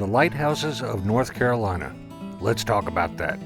the Lighthouses of North Carolina. Let's talk about that.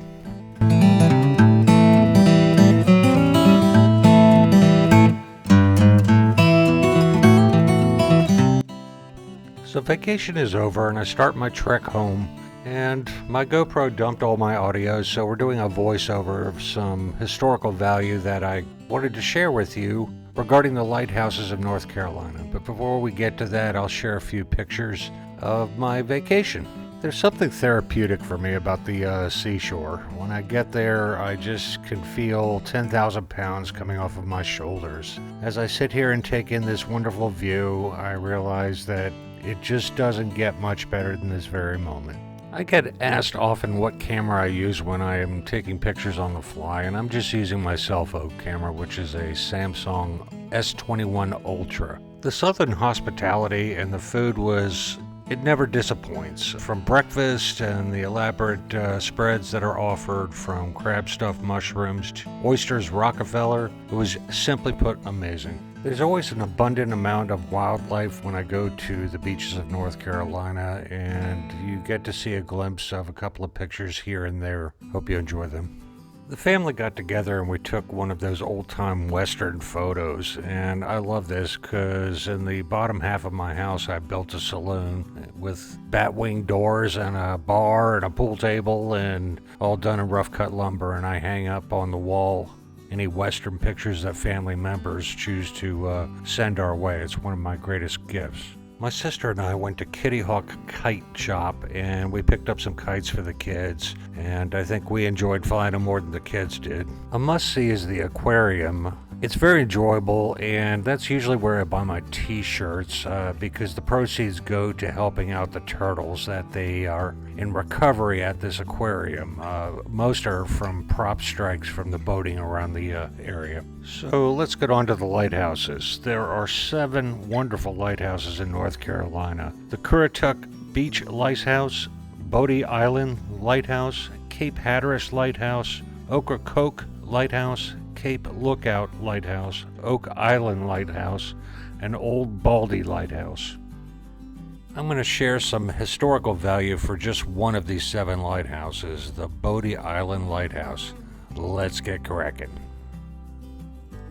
So vacation is over and I start my trek home, and my GoPro dumped all my audio, so we're doing a voiceover of some historical value that I wanted to share with you regarding the Lighthouses of North Carolina. But before we get to that, I'll share a few pictures of my vacation. There's something therapeutic for me about the seashore. When I get there, I just can feel 10,000 pounds coming off of my shoulders. As I sit here and take in this wonderful view, I realize that it just doesn't get much better than this very moment. I get asked often what camera I use when I am taking pictures on the fly, and I'm just using my cell phone camera, which is a Samsung S21 Ultra. The southern hospitality and the food it never disappoints. From breakfast and the elaborate spreads that are offered, from crab stuffed mushrooms to oysters Rockefeller, it was simply put amazing. There's always an abundant amount of wildlife when I go to the beaches of North Carolina, and you get to see a glimpse of a couple of pictures here and there. Hope you enjoy them. The family got together and we took one of those old-time Western photos, and I love this because in the bottom half of my house I built a saloon with bat-wing doors and a bar and a pool table, and all done in rough-cut lumber, and I hang up on the wall any Western pictures that family members choose to send our way. It's one of my greatest gifts. My sister and I went to Kitty Hawk Kite Shop and we picked up some kites for the kids, and I think we enjoyed flying them more than the kids did. A must-see is the aquarium. It's very enjoyable, and that's usually where I buy my t-shirts because the proceeds go to helping out the turtles that they are in recovery at this aquarium. Most are from prop strikes from the boating around the area. So let's get on to the lighthouses. There are 7 wonderful lighthouses in North Carolina. The Currituck Beach Lighthouse, Bodie Island Lighthouse, Cape Hatteras Lighthouse, Ocracoke Lighthouse, Cape Lookout Lighthouse, Oak Island Lighthouse, and Old Baldy Lighthouse. I'm going to share some historical value for just one of these 7 lighthouses, the Bodie Island Lighthouse. Let's get cracking.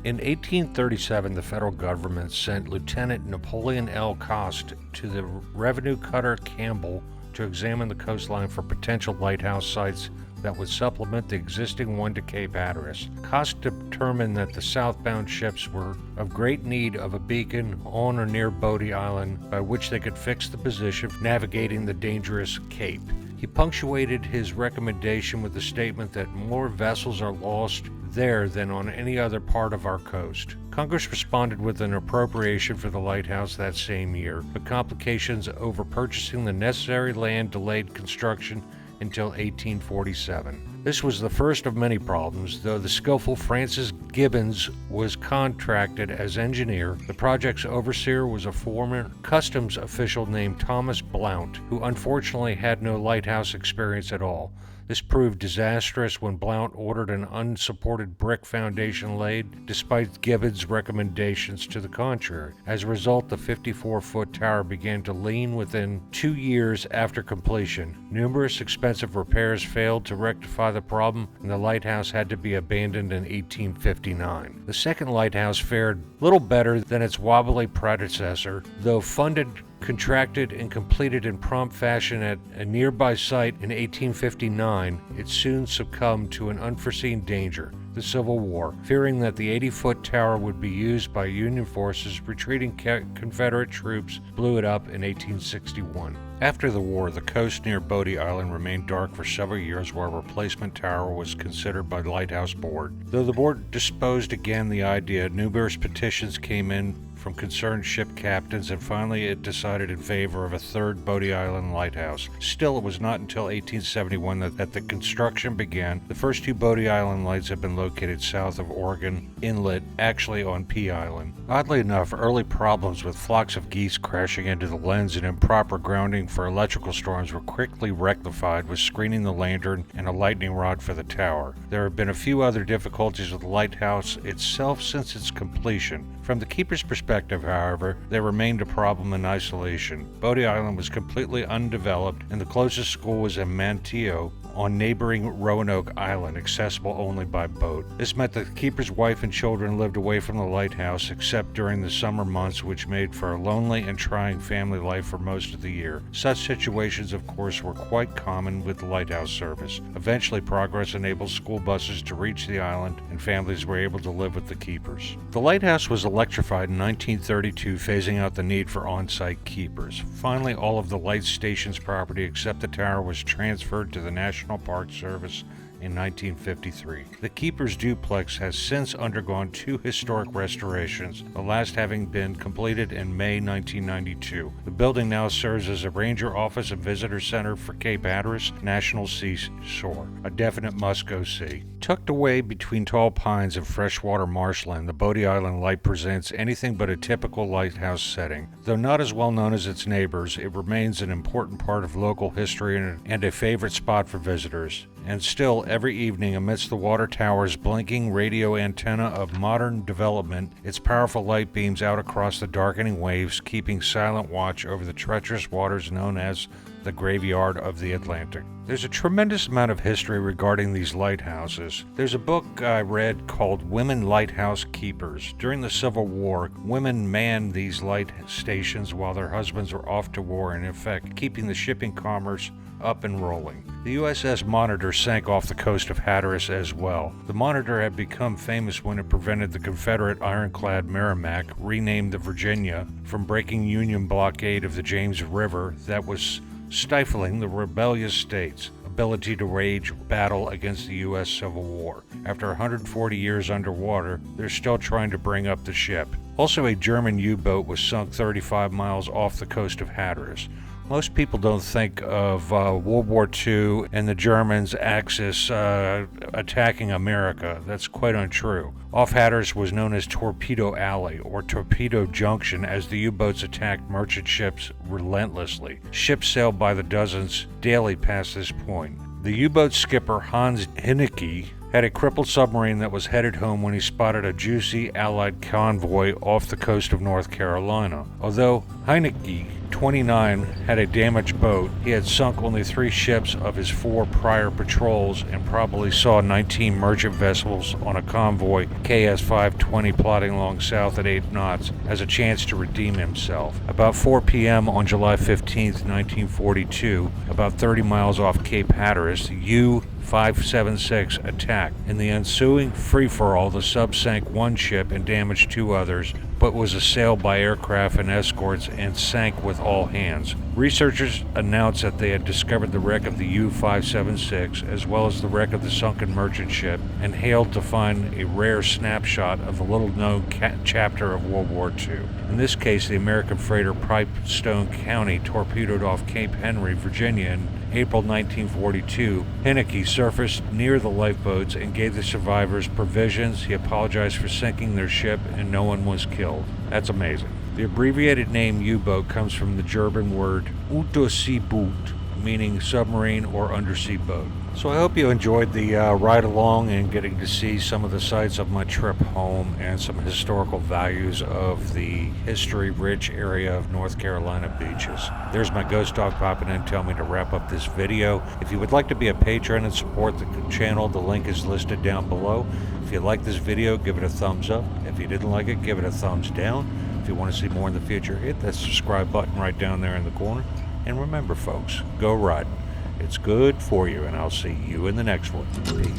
In 1837, the federal government sent Lieutenant Napoleon L. Coste to the revenue cutter Campbell to examine the coastline for potential lighthouse sites that would supplement the existing one to Cape Hatteras. Coste determined that the southbound ships were of great need of a beacon on or near Bodie Island by which they could fix the position of navigating the dangerous cape. He punctuated his recommendation with the statement that more vessels are lost there than on any other part of our coast. Congress responded with an appropriation for the lighthouse that same year, but complications over purchasing the necessary land delayed construction until 1847. This was the first of many problems. Though the skillful Francis Gibbons was contracted as engineer, the project's overseer was a former customs official named Thomas Blount, who unfortunately had no lighthouse experience at all. This proved disastrous when Blount ordered an unsupported brick foundation laid, despite Gibbons' recommendations to the contrary. As a result, the 54-foot tower began to lean within 2 years after completion. Numerous expensive repairs failed to rectify the problem, and the lighthouse had to be abandoned in 1859. The second lighthouse fared little better than its wobbly predecessor, though funded, contracted, and completed in prompt fashion at a nearby site in 1859, it soon succumbed to an unforeseen danger, the Civil War. Fearing that the 80-foot tower would be used by Union forces, retreating Confederate troops blew it up in 1861. After the war, the coast near Bodie Island remained dark for several years while a replacement tower was considered by the Lighthouse Board. Though the board disposed again the idea, numerous petitions came in from concerned ship captains, and finally it decided in favor of a third Bodie Island lighthouse. Still, it was not until 1871 that the construction began. The first 2 Bodie Island lights have been located south of Oregon Inlet, actually on P Island. Oddly enough, early problems with flocks of geese crashing into the lens and improper grounding for electrical storms were quickly rectified with screening the lantern and a lightning rod for the tower. There have been a few other difficulties with the lighthouse itself since its completion. From the keeper's perspective, perspective, however, they remained a problem in isolation. Bodie Island was completely undeveloped, and the closest school was in Manteo on neighboring Roanoke Island, accessible only by boat. This meant that the keeper's wife and children lived away from the lighthouse, except during the summer months, which made for a lonely and trying family life for most of the year. Such situations, of course, were quite common with the lighthouse service. Eventually, progress enabled school buses to reach the island, and families were able to live with the keepers. The lighthouse was electrified in 1932, phasing out the need for on-site keepers. Finally, all of the light station's property except the tower was transferred to the National Park Service in 1953. The Keeper's Duplex has since undergone 2 historic restorations, the last having been completed in May 1992. The building now serves as a ranger office and visitor center for Cape Hatteras National Seashore, a definite must-go see. Tucked away between tall pines and freshwater marshland, the Bodie Island Light presents anything but a typical lighthouse setting. Though not as well known as its neighbors, it remains an important part of local history and a favorite spot for visitors. And still, every evening, amidst the water tower's blinking radio antenna of modern development, its powerful light beams out across the darkening waves, keeping silent watch over the treacherous waters known as the graveyard of the Atlantic. There's a tremendous amount of history regarding these lighthouses. There's a book I read called Women Lighthouse Keepers. During the Civil War, women manned these light stations while their husbands were off to war, and in effect, keeping the shipping commerce up and rolling. The USS Monitor sank off the coast of Hatteras as well. The Monitor had become famous when it prevented the Confederate ironclad Merrimac, renamed the Virginia, from breaking Union blockade of the James River that was stifling the rebellious states' ability to wage battle against the U.S. Civil War. After 140 years underwater, they're still trying to bring up the ship. Also, a German U-boat was sunk 35 miles off the coast of Hatteras. Most people don't think of World War II and the Germans' Axis attacking America. That's quite untrue. Off Hatteras was known as Torpedo Alley or Torpedo Junction as the U-boats attacked merchant ships relentlessly. Ships sailed by the dozens daily past this point. The U-boat skipper Hans Hinnecke had a crippled submarine that was headed home when he spotted a juicy Allied convoy off the coast of North Carolina. Although Hinnecke, 29, had a damaged boat, he had sunk only 3 ships of his 4 prior patrols and probably saw 19 merchant vessels on a convoy KS 520 plodding along south at 8 knots as a chance to redeem himself. About 4 p.m. on July 15, 1942, about 30 miles off Cape Hatteras, the U-576 attacked. In the ensuing free-for-all, the sub sank 1 ship and damaged 2 others, but was assailed by aircraft and escorts and sank with all hands. Researchers announced that they had discovered the wreck of the U-576 as well as the wreck of the sunken merchant ship and hailed to find a rare snapshot of the little-known chapter of World War II. In this case, the American freighter Pipestone County torpedoed off Cape Henry, Virginia in April 1942. Hinnecke surfaced near the lifeboats and gave the survivors provisions. He apologized for sinking their ship and no one was killed. That's amazing. The abbreviated name U-boat comes from the German word Unterseeboot, meaning submarine or undersea boat. So I hope you enjoyed the ride along and getting to see some of the sights of my trip home and some historical values of the history-rich area of North Carolina beaches. There's my ghost dog popping in telling me to wrap up this video. If you would like to be a patron and support the channel, the link is listed down below. If you like this video, give it a thumbs up. If you didn't like it, give it a thumbs down. If you want to see more in the future, hit that subscribe button right down there in the corner. And remember, folks, go riding. It's good for you, and I'll see you in the next one. Peace.